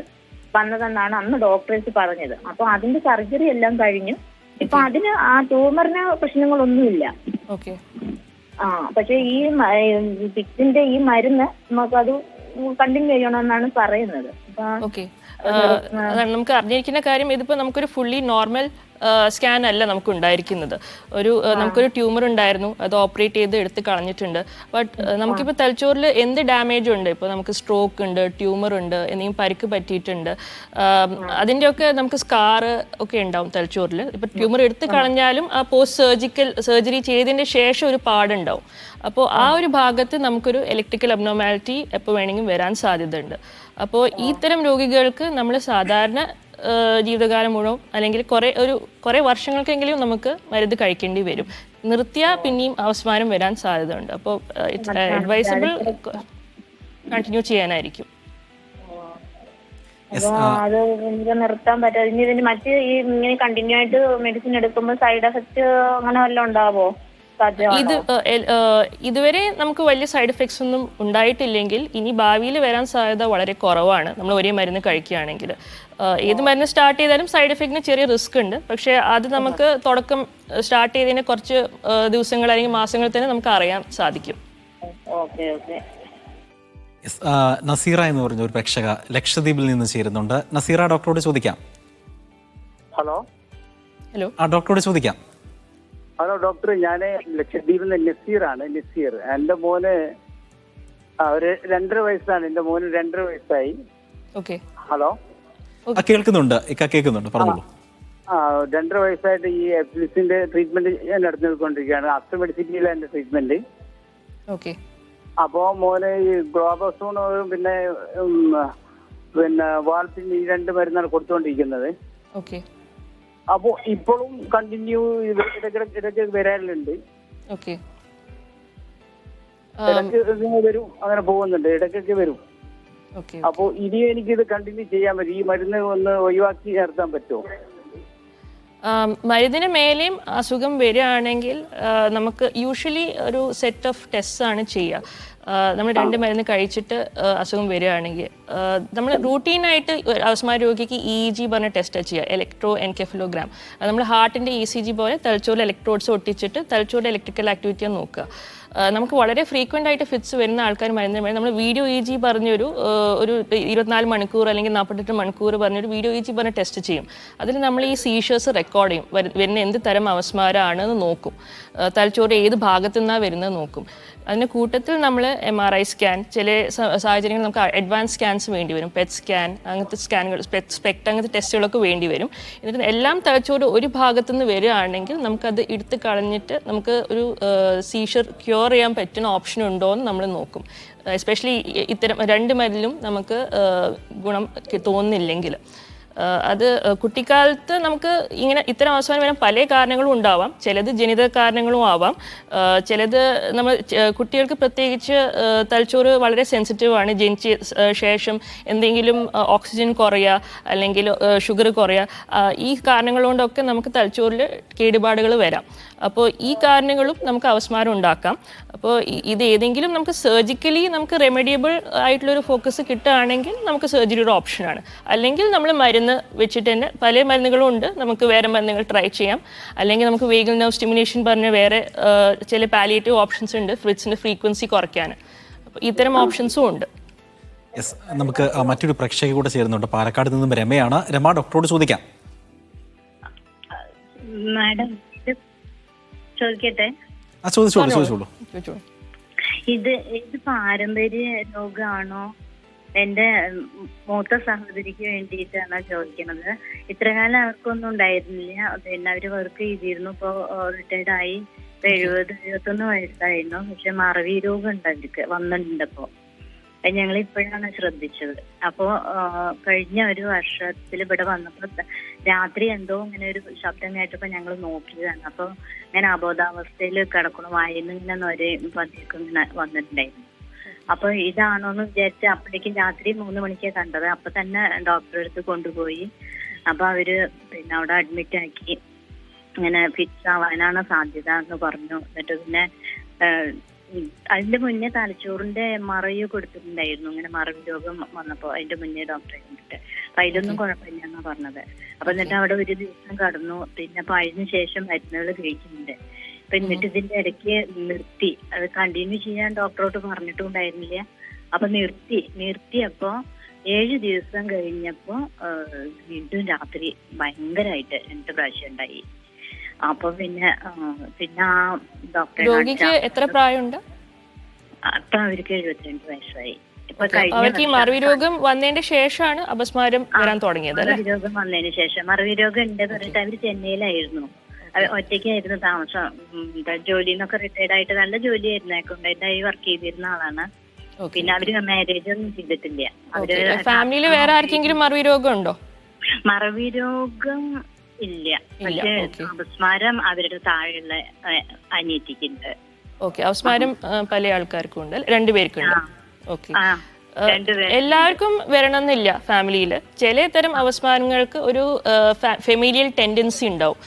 വന്നതെന്നാണ് അന്ന് ഡോക്ടേഴ്സ് പറഞ്ഞത്. അപ്പൊ അതിന്റെ സർജറി എല്ലാം കഴിഞ്ഞു. ഇപ്പൊ അതിന് ആ ട്യൂമറിന് പ്രശ്നങ്ങളൊന്നുമില്ല. പക്ഷെ ഈ ഫിക്സിന്റെ ഈ മരുന്ന് നമുക്കത് കണ്ടിന്യൂ ചെയ്യണമെന്നാണ് പറയുന്നത്. അപ്പൊ ഓക്കെ, അതാണ് നമുക്ക് അറിഞ്ഞിരിക്കുന്ന കാര്യം. ഇതിപ്പോൾ നമുക്കൊരു ഫുള്ളി നോർമൽ സ്കാൻ അല്ല നമുക്ക് ഉണ്ടായിരിക്കുന്നത്. നമുക്കൊരു ട്യൂമർ ഉണ്ടായിരുന്നു, അത് ഓപ്പറേറ്റ് ചെയ്ത് എടുത്ത് കളഞ്ഞിട്ടുണ്ട്. ബട്ട് നമുക്കിപ്പോൾ തലച്ചോറിൽ എന്ത് ഡാമേജ് ഉണ്ട്, ഇപ്പോൾ നമുക്ക് സ്ട്രോക്ക് ഉണ്ട്, ട്യൂമർ ഉണ്ട്, എന്തെങ്കിലും പരിക്ക് പറ്റിയിട്ടുണ്ട്, അതിൻ്റെയൊക്കെ നമുക്ക് സ്കാറ് ഒക്കെ ഉണ്ടാവും തലച്ചോറിൽ. ഇപ്പോൾ ട്യൂമർ എടുത്ത് കളഞ്ഞാലും ആ പോസ്റ്റ് സർജറി ചെയ്തതിൻ്റെ ശേഷം ഒരു പാടുണ്ടാവും. അപ്പോൾ ആ ഒരു ഭാഗത്ത് നമുക്കൊരു ഇലക്ട്രിക്കൽ അബ്നോർമാലിറ്റി എപ്പോൾ വേണമെങ്കിലും വരാൻ സാധ്യതയുണ്ട്. അപ്പോൾ ഇത്തരം രോഗികൾക്ക് നമ്മൾ സാധാരണ ജീവിതകാലം മുഴുവൻ അല്ലെങ്കിൽ കുറേ വർഷങ്ങൾക്കെങ്കിലും നമുക്ക് മരുന്ന് കഴിക്കേണ്ടി വരും. നിർത്തിയാൽ പിന്നെയും അവസ്മാരം വരാൻ സാധ്യതയുണ്ട്. അപ്പോൾ ഇറ്റ്സ് അഡ്വൈസബിൾ കണ്ടിന്യൂ ചെയ്യാനായിരിക്കും. അത് എനിക്ക് നിർത്താൻ പറ്റാതെ ഇനി ഇതിന് മറ്റ് ഇങ്ങനെ കണ്ടിന്യൂ ആയിട്ട് മെഡിസിൻ എടുക്കുമ്പോൾ സൈഡ് എഫക്റ്റ് അങ്ങനെ വല്ലതും ഉണ്ടാവോ? ഇതുവരെ നമുക്ക് വലിയ സൈഡ് എഫക്ട്സ് ഒന്നും ഉണ്ടായിട്ടില്ലെങ്കിൽ ഇനി ഭാവിയിൽ വരാൻ സാധ്യത വളരെ കുറവാണ് നമ്മൾ ഒരേ മരുന്ന് കഴിക്കുകയാണെങ്കിൽ. ഏത് മരുന്ന് സ്റ്റാർട്ട് ചെയ്താലും സൈഡ് എഫക്റ്റിന് ചെറിയ റിസ്ക് ഉണ്ട്. പക്ഷേ അത് നമുക്ക് തുടക്കം സ്റ്റാർട്ട് ചെയ്തതിന് കുറച്ച് ദിവസങ്ങൾ അല്ലെങ്കിൽ മാസങ്ങൾ തന്നെ നമുക്ക് അറിയാൻ സാധിക്കും. നസീറ എന്ന് പറഞ്ഞ ഒരു പ്രേക്ഷക ലക്ഷദ്വീപിൽ നിന്ന് ചേരുന്നുണ്ട്. നസീറ, ഡോക്ടറോട് ചോദിക്കാം. ഹലോ ഡോക്ടറോട് ചോദിക്കാം. ഹലോ ഡോക്ടർ, ഞാൻ ലക്ഷദ്വീപിൽ നിന്ന് നസീറാണ്. നസീർ, എൻ്റെ മോന് ഒരു 2.5 വയസ്സാണ്. എൻ്റെ മോന് 2.5 വയസ്സായി. ഹലോ, കേൾക്കുന്നുണ്ട്, പറഞ്ഞോളൂ. 2.5 വയസ്സായിട്ട് ഈ എപ്പിലിപ്സിന്റെ ട്രീറ്റ്മെന്റ് ഞാൻ നടത്തിക്കൊണ്ടിരിക്കുകയാണ്. അസ്ട്രോമെഡിസിറ്റിയിലെ എൻ്റെ ട്രീറ്റ്മെന്റ്. അപ്പോ മോന് ഈ ഗ്ലോബസൂണും പിന്നെ വാൾപ്പിൻ, ഈ 2 മരുന്നാണ് കൊടുത്തുകൊണ്ടിരിക്കുന്നത്. അപ്പോ ഇപ്പോഴും കണ്ടിന്യൂ ഇടയ്ക്ക് വരാറുണ്ട്. ഇടയ്ക്ക് വരും, അങ്ങനെ പോകുന്നുണ്ട്, ഇടയ്ക്കൊക്കെ വരും. അപ്പോ ഇനി എനിക്കിത് കണ്ടിന്യൂ ചെയ്യാൻ പറ്റും? ഈ മരുന്ന് ഒന്ന് ഒഴിവാക്കി നിർത്താൻ പറ്റുമോ? മരുന്നിന് മേലെയും അസുഖം വരികയാണെങ്കിൽ നമുക്ക് യൂഷ്വലി ഒരു സെറ്റ് ഓഫ് ടെസ്റ്റ് ആണ് ചെയ്യുക. നമ്മൾ 2 മരുന്ന് കഴിച്ചിട്ട് അസുഖം വരികയാണെങ്കിൽ നമ്മൾ റൂട്ടീനായിട്ട് അവസ്മാര രോഗിക്ക് EEG പറഞ്ഞ ടെസ്റ്റ് ചെയ്യുക, ഇലക്ട്രോ എൻകെഫലോഗ്രാം. നമ്മൾ ഹാർട്ടിൻ്റെ ECG പോലെ തലച്ചോറിൽ ഇലക്ട്രോഡ്സ് ഒട്ടിച്ചിട്ട് തലച്ചോറിൻ്റെ ഇലക്ട്രിക്കൽ ആക്ടിവിറ്റി നോക്കുക. നമുക്ക് വളരെ ഫ്രീക്വൻ്റ് ആയിട്ട് ഫിറ്റ്സ് വരുന്ന ആൾക്കാർ മരുന്ന് നമ്മൾ വീഡിയോ EEG പറഞ്ഞൊരു 24 മണിക്കൂർ അല്ലെങ്കിൽ 48 മണിക്കൂർ പറഞ്ഞൊരു വീഡിയോ EEG പറഞ്ഞ ടെസ്റ്റ് ചെയ്യും. അതിൽ നമ്മൾ ഈ സീഷേഴ്സ് റെക്കോർഡ് ചെയ്യും, വരുന്ന എന്ത് തരം അവസ്മാരമാണെന്ന് നോക്കും, തലച്ചോറ് ഏത് ഭാഗത്തു നിന്നാണ് വരുന്നത് നോക്കും. അതിൻ്റെ കൂട്ടത്തിൽ നമ്മൾ MRI സ്കാൻ, ചില സാഹചര്യങ്ങളിൽ നമുക്ക് അഡ്വാൻസ് സ്കാൻസ് വേണ്ടി വരും, പെറ്റ് സ്കാൻ, അങ്ങനത്തെ സ്കാനുകൾ, സ്പെക്ട്, അങ്ങനത്തെ ടെസ്റ്റുകളൊക്കെ വേണ്ടി വരും. എന്നിട്ട് എല്ലാം തലച്ചോറ് ഒരു ഭാഗത്തുനിന്ന് വരികയാണെങ്കിൽ നമുക്കത് എടുത്ത് കളഞ്ഞിട്ട് നമുക്ക് ഒരു സീഷർ ക്യൂർ ചെയ്യാൻ പറ്റുന്ന ഓപ്ഷൻ ഉണ്ടോ എന്ന് നമ്മൾ നോക്കും. എസ്പെഷ്യലി ഇത്തരം 2 മരുന്നിലും നമുക്ക് ഗുണം തോന്നുന്നില്ലെങ്കിൽ. അത് കുട്ടിക്കാലത്ത് നമുക്ക് ഇത്തരം അവസാനം വരാൻ പല കാരണങ്ങളും ഉണ്ടാവാം. ചിലത് ജനിതക കാരണങ്ങളും ആവാം. ചിലത് നമ്മൾ കുട്ടികൾക്ക് പ്രത്യേകിച്ച് തലച്ചോറ് വളരെ സെൻസിറ്റീവാണ്. ജനിച്ച ശേഷം എന്തെങ്കിലും ഓക്സിജൻ കുറയുക അല്ലെങ്കിൽ ഷുഗർ കുറയുക, ഈ കാരണങ്ങൾ കൊണ്ടൊക്കെ നമുക്ക് തലച്ചോറിൽ കേടുപാടുകൾ വരാം. അപ്പോൾ ഈ കാരണങ്ങളും നമുക്ക് അവസ്മാരം ഉണ്ടാക്കാം. അപ്പോൾ ഇത് ഏതെങ്കിലും നമുക്ക് സർജിക്കലി നമുക്ക് റെമഡിയബിൾ ആയിട്ടുള്ളൊരു ഫോക്കസ് കിട്ടുകയാണെങ്കിൽ നമുക്ക് സർജറിയുടെ ഓപ്ഷനാണ്. അല്ലെങ്കിൽ നമ്മൾ മരുന്ന് വെച്ചിട്ട് തന്നെ പല മരുന്നുകളും ഉണ്ട്, നമുക്ക് വേറെ മരുന്നുകൾ ട്രൈ ചെയ്യാം. അല്ലെങ്കിൽ നമുക്ക് വേഗൽ നെർവ് സ്റ്റിമുലേഷൻ പറഞ്ഞ വേറെ ചില പാലിയേറ്റീവ് ഓപ്ഷൻസ് ഉണ്ട്, ഫ്രിറ്റ്സിൻ്റെ ഫ്രീക്വൻസി കുറയ്ക്കാൻ. അപ്പോൾ ഇത്തരം ഓപ്ഷൻസും ഉണ്ട്. നമുക്ക് മറ്റൊരു പ്രേക്ഷക കൂടെ ചേരുന്നുണ്ട്. പാലക്കാട് നിന്നും രമയാണ്. രമ, ഡോക്ടറോട് ചോദിക്കാം. മാഡം ചോദിക്കട്ടെ? ചോദിച്ചോളൂ. ഇത് പാരമ്പര്യ രോഗമാണോ? എന്റെ മൂത്ത സഹോദരിക്ക് വേണ്ടിയിട്ടാണ് ചോദിക്കുന്നത്. ഇത്രകാലം അവർക്കൊന്നും ഉണ്ടായിരുന്നില്ല. പിന്നെ അവര് വർക്ക് ചെയ്തിരുന്നു. ഇപ്പോ റിട്ടയർഡ് ആയി. 70-71 വയസ്സായിരുന്നു. പക്ഷെ മറവി രോഗം ഉണ്ട്, അവർക്ക് വന്നിട്ടുണ്ട്. അപ്പോ ഞങ്ങൾ ഇപ്പോഴാണ് ശ്രദ്ധിച്ചത്. അപ്പോ കഴിഞ്ഞ ഒരു വർഷത്തിൽ ഇവിടെ വന്നപ്പോ രാത്രി എന്തോ ഇങ്ങനെ ഒരു ശബ്ദം കേട്ടപ്പോ ഞങ്ങൾ നോക്കിയതാണ്. അപ്പൊ ഇങ്ങനെ അബോധാവസ്ഥയിൽ കിടക്കണു, വായിന്ന് ഇങ്ങനെ നൊര പതിയൊക്കെ ഇങ്ങനെ വന്നിട്ടുണ്ടായിരുന്നു. അപ്പൊ ഇതാണോന്ന് വിചാരിച്ച് അപ്പോഴേക്കും രാത്രി 3 മണിക്കാണ് കണ്ടത്. അപ്പൊ തന്നെ ഡോക്ടറെ അടുത്ത് കൊണ്ടുപോയി. അപ്പൊ അവര് പിന്നെ അവിടെ അഡ്മിറ്റ് ആക്കി. ഇങ്ങനെ ഫിക്സ് ആവാനാണ് സാധ്യത എന്ന് പറഞ്ഞു. എന്നിട്ട് പിന്നെ അതിന്റെ മുന്നേ തലച്ചോറിന്റെ MRI കൊടുത്തിട്ടുണ്ടായിരുന്നു. ഇങ്ങനെ മറവി രോഗം വന്നപ്പോ അതിന്റെ മുന്നേ ഡോക്ടറെ കണ്ടിട്ട്. അപ്പൊ അതിലൊന്നും കുഴപ്പമില്ലെന്നാ പറഞ്ഞത്. അപ്പൊ എന്നിട്ട് അവിടെ ഒരു ദിവസം കടന്നു. പിന്നെ അപ്പൊ അതിന് ശേഷം മരുന്നുകൾ കഴിക്കുന്നുണ്ട്. അപ്പൊ എന്നിട്ട് ഇതിന്റെ ഇടയ്ക്ക് നിർത്തി. അത് കണ്ടിന്യൂ ചെയ്യാൻ ഡോക്ടറോട് പറഞ്ഞിട്ടും ഉണ്ടായിരുന്നില്ല. അപ്പൊ നിർത്തിയപ്പോ 7 ദിവസം കഴിഞ്ഞപ്പോ വീണ്ടും രാത്രി ഭയങ്കരമായിട്ട് 2 പ്രാവശ്യം ഉണ്ടായി. അപ്പൊ പിന്നെ ആ ഡോക്ടറെ രോഗിക്ക് എത്ര പ്രായമുണ്ട്? അപ്പൊ അവർക്ക് 72 വയസ്സായി. ഇപ്പൊ അവർക്ക് ഈ മറവി രോഗം വന്നതിന്റെ ശേഷമാണ് അപസ്മാരം വരാൻ തുടങ്ങിയത് അല്ലേ? മറവി രോഗം വന്നതിന് ശേഷം മറവി രോഗം ഉണ്ട് പറഞ്ഞിട്ട് അവര് ചെന്നൈയിലായിരുന്നു. ഒറ്റയ്ക്കായിരുന്നു താമസം. ജോലിയിൽ നിന്നൊക്കെ റിട്ടയർഡ് ആയിട്ട് നല്ല ജോലിയായിരുന്നു. അക്കൗണ്ടന്റായി വർക്ക് ചെയ്തിരുന്ന ആളാണ്. പിന്നെ അവര് മാരേജ് ഒന്നും ചെയ്തിട്ടില്ല. അവര് ഫാമിലിയിൽ വേറെ ആർക്കെങ്കിലും മറവി രോഗം ഉണ്ടോ? മറവി രോഗം ഇല്ല. പക്ഷേ അപസ്മാരം അവരുടെ താഴെയുള്ള അനിയത്തിക്കുണ്ട്. ഓക്കെ, അപസ്മാരം പല ആൾക്കാർക്കും ഉണ്ട്, 2 പേർക്കുണ്ട്. ഓക്കെ, എല്ലാവർക്കും വരണമെന്നില്ല ഫാമിലിയിൽ. ചില തരം അപസ്മാരങ്ങൾക്ക് ഒരു ഫെമിലിയൽ ടെൻഡൻസി ഉണ്ടാവും.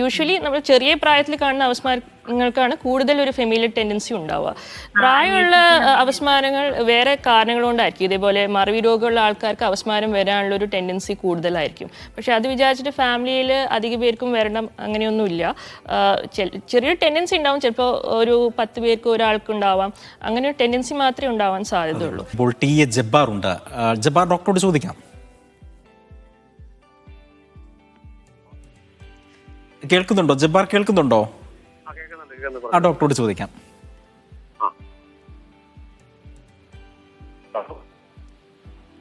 യൂഷ്വലി നമ്മൾ ചെറിയ പ്രായത്തിൽ കാണുന്ന അപസ്മാരങ്ങൾക്കാണ് കൂടുതൽ ഒരു ഫെമിലിയൽ ടെൻഡൻസി ഉണ്ടാവുക. പ്രായമുള്ള അപസ്മാരങ്ങൾ വേറെ കാരണങ്ങൾ കൊണ്ടായിരിക്കും. ഇതേപോലെ മറവി രോഗമുള്ള ആൾക്കാർക്ക് അപസ്മാരം വരാനുള്ള ഒരു ടെൻഡൻസി കൂടുതലായിരിക്കും. പക്ഷെ അത് വിചാരിച്ചിട്ട് ഫാമിലിയിൽ അധിക പേർക്കും വരണം അങ്ങനെയൊന്നുമില്ല. ചെറിയൊരു ടെൻഡൻസി ഉണ്ടാവും. ചിലപ്പോൾ ഒരു 10 പേർക്ക് ഒരാൾക്ക് ഉണ്ടാവാം. അങ്ങനെ ഒരു ടെൻഡൻസി മാത്രമേ ഉണ്ടാവാൻ സാധ്യതയുള്ളൂ. ഇപ്പോൾ ടി.എ. ജബ്ബാർ ഉണ്ട്. ജബ്ബാർ, ഡോക്ടറോട് ചോദിക്കാം. കേൾക്കുന്നുണ്ടോ ജബ്ബാർ? കേൾക്കുന്നുണ്ടോ? ആ, ഡോക്ടറോട് ചോദിക്കാം.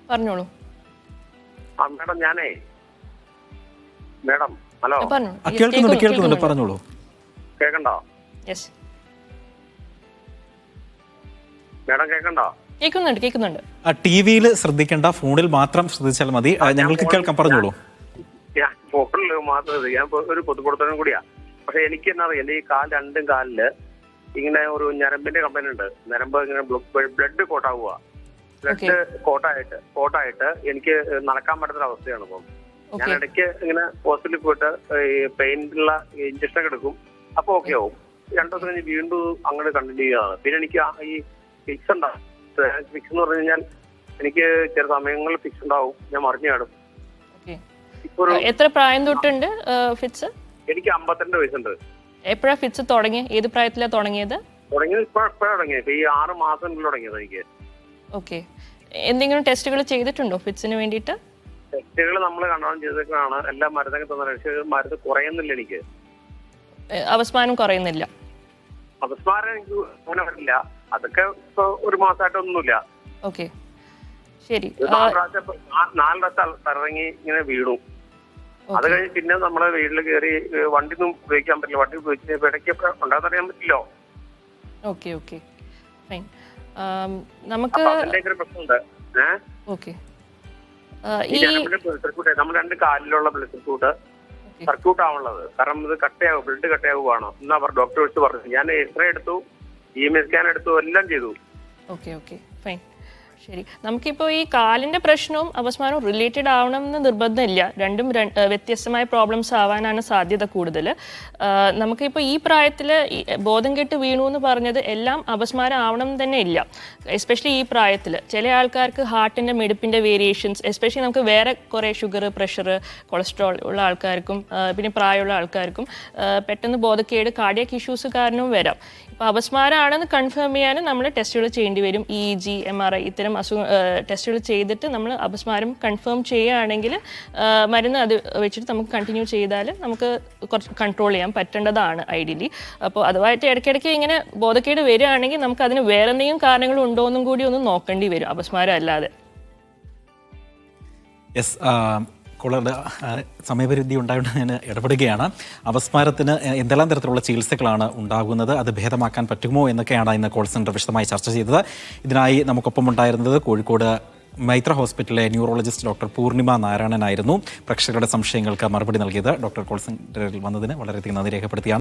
പറഞ്ഞോളൂ. Madam, madam, hello. കേൾക്കുന്നുണ്ട്, പറഞ്ഞോളൂ. കേൾക്കണ്ടോ? യെസ്, മേഡം കേൾക്കണ്ടോ? കേൾക്കുന്നുണ്ട്. ടി.വിയിൽ ശ്രദ്ധിക്കേണ്ട, ഫോണിൽ മാത്രം ശ്രദ്ധിച്ചാൽ മതി. ഞങ്ങൾക്ക് കേൾക്കാം, പറഞ്ഞോളൂ. ഞാൻ ഫോണിൽ മാത്രം, ഞാൻ ഒരു പൊതുപ്രവർത്തനം കൂടിയാ. പക്ഷെ എനിക്ക് എന്നാ അറിയാം, എന്റെ ഈ രണ്ടും കാലില് ഇങ്ങനെ ഒരു ഞരമ്പിന്റെ കംപ്ലൈന്റ് ഉണ്ട്. ഞരമ്പ് ഇങ്ങനെ ബ്ലഡ് കോട്ടാവുക. ബ്ലഡ് കോട്ടായിട്ട് എനിക്ക് നടക്കാൻ പറ്റുന്ന അവസ്ഥയാണ് ഇപ്പം. ഞാൻ ഇടയ്ക്ക് ഇങ്ങനെ ഹോസ്പിറ്റലിൽ പോയിട്ട് പെയിനുള്ള ഇഞ്ചക്ഷൻ ഒക്കെ എടുക്കും. അപ്പൊ ഓക്കെ ആവും. 2 ദിവസം കഴിഞ്ഞ് വീണ്ടും അങ്ങോട്ട് കണ്ടിന്യൂ ചെയ്യുകയാണ്. പിന്നെ എനിക്ക് ഈ ഫിക്സ് ഉണ്ടാവും. ഫിക്സ് എന്ന് പറഞ്ഞു കഴിഞ്ഞാൽ എനിക്ക് ചില സമയങ്ങളിൽ ഫിക്സ് ഉണ്ടാവും. ഞാൻ മറിഞ്ഞു കാണും. എത്ര പ്രായം തൊട്ടുണ്ട് ഫിറ്റ്സ്? എനിക്ക് 52 വയസ്സുണ്ട്. എപ്പോഴാ ഫിറ്റ്സ് തുടങ്ങി? ഏത് പ്രായത്തിലാണ് തുടങ്ങിയത്? ഇപ്പോഴാണ് തുടങ്ങിയത്. ഈ 6 മാസത്തിൽ തുടങ്ങിയത് എനിക്ക്. ഓക്കെ, എന്തെങ്കിലും ടെസ്റ്റുകൾ ചെയ്തിട്ടുണ്ടോ ഫിറ്റ്സിന് വേണ്ടിയിട്ട്? ടെസ്റ്റുകൾ നമ്മൾ കണ്ടോളം ചെയ്തിട്ടാണ്. എല്ലാം മരുന്നൊക്കെ തന്നെ. പക്ഷേ മരുന്ന് കുറയുന്നില്ല എനിക്ക്. അപസ്മാരം കുറയുന്നില്ല? അപസ്മാരം എനിക്ക് അങ്ങനെ വരില്ല. അതൊക്കെ ഇപ്പൊ ഒരു മാസമായിട്ടൊന്നുമില്ല. ഓക്കെ, ശരി. 4 പ്രാവശ്യം ഇറങ്ങി ഇങ്ങനെ വീണു. അത് കഴിഞ്ഞ് പിന്നെ നമ്മളെ വീട്ടിൽ കയറി വണ്ടിയൊന്നും ഉപയോഗിക്കാൻ പറ്റില്ല. വണ്ടി ഉപയോഗിച്ച് ഇടയ്ക്ക് ഉണ്ടാകാൻ പറ്റില്ലോ. Okay, fine. നമുക്ക് പ്രശ്നമുണ്ട്. ഓക്കെ, നമ്മൾ 2 കാലിലുള്ള ബ്ലഡ് സർക്യൂട്ട് ആവുള്ളത്. കാരണം ഇത് ബ്ലഡ് കട്ടയാവുകയാണ് എന്നാ ഡോക്ടർ വിളിച്ച് പറഞ്ഞു. ഞാൻ എക്സ്റേ എടുത്തു, EMG സ്കാൻ എടുത്തു, എല്ലാം ചെയ്തു. Okay, fine. ശരി, നമുക്കിപ്പോൾ ഈ കാലിൻ്റെ പ്രശ്നവും അപസ്മാരവും റിലേറ്റഡ് ആവണം എന്ന് നിർബന്ധമില്ല. രണ്ടും വ്യത്യസ്തമായ പ്രോബ്ലംസ് ആവാനാണ് സാധ്യത കൂടുതൽ. നമുക്കിപ്പോൾ ഈ പ്രായത്തിൽ ബോധം കെട്ട് വീണു എന്ന് പറഞ്ഞത് എല്ലാം അപസ്മാരം ആവണം തന്നെ ഇല്ല. എസ്പെഷ്യലി ഈ പ്രായത്തിൽ ചില ആൾക്കാർക്ക് ഹാർട്ടിൻ്റെ മിടിപ്പിൻ്റെ വേരിയേഷൻസ്, എസ്പെഷ്യലി നമുക്ക് വേറെ കുറേ ഷുഗർ, പ്രഷർ, കൊളസ്ട്രോൾ ഉള്ള ആൾക്കാർക്കും പിന്നെ പ്രായമുള്ള ആൾക്കാർക്കും പെട്ടെന്ന് ബോധക്കേട്, കാർഡിയാക് ഇഷ്യൂസ് കാരണവും വരാം. ഇപ്പോൾ അപസ്മാരമാണെന്ന് കൺഫേം ചെയ്യാനും നമ്മൾ ടെസ്റ്റുകൾ ചെയ്യേണ്ടി വരും. EEG, MRI ഇത്തരം ടെസ്റ്റുകൾ ചെയ്തിട്ട് നമ്മൾ അപസ്മാരം കൺഫേം ചെയ്യുകയാണെങ്കിൽ മരുന്ന് അത് വെച്ചിട്ട് നമുക്ക് കണ്ടിന്യൂ ചെയ്താൽ നമുക്ക് കുറച്ച് കൺട്രോൾ ചെയ്യാൻ പറ്റേണ്ടതാണ് ഐഡിയലി. അപ്പോൾ അതുമായിട്ട് ഇടയ്ക്കിടയ്ക്ക് ഇങ്ങനെ ബോധക്കേട് വരികയാണെങ്കിൽ നമുക്ക് അതിന് വേറെ എന്തെങ്കിലും കാരണങ്ങൾ ഉണ്ടോ എന്നും കൂടി ഒന്ന് നോക്കേണ്ടി വരും, അപസ്മാരം അല്ലാതെ. യെസ്, കോളറുടെ സമയപരിധി ഉണ്ടായിട്ട് ഞാൻ ഇടപെടുകയാണ്. അപസ്മാരത്തിന് എന്തെല്ലാം തരത്തിലുള്ള ചികിത്സകളാണ് ഉണ്ടാകുന്നത്, അത് ഭേദമാക്കാൻ പറ്റുമോ എന്നൊക്കെയാണ് ഇന്ന് കോൾ സെൻറ്റർ വിശദമായി ചർച്ച ചെയ്തത്. ഇതിനായി നമുക്കൊപ്പം ഉണ്ടായിരുന്നത് കോഴിക്കോട് മൈത്ര ഹോസ്പിറ്റലിലെ ന്യൂറോളജിസ്റ്റ് ഡോക്ടർ പൂർണിമ നാരായണനായിരുന്നു. പ്രേക്ഷകരുടെ സംശയങ്ങൾക്ക് മറുപടി നൽകിയത്. ഡോക്ടർ കോൾ സെൻറ്ററിൽ വന്നതിന് വളരെയധികം നന്ദി രേഖപ്പെടുത്തിയാണ്.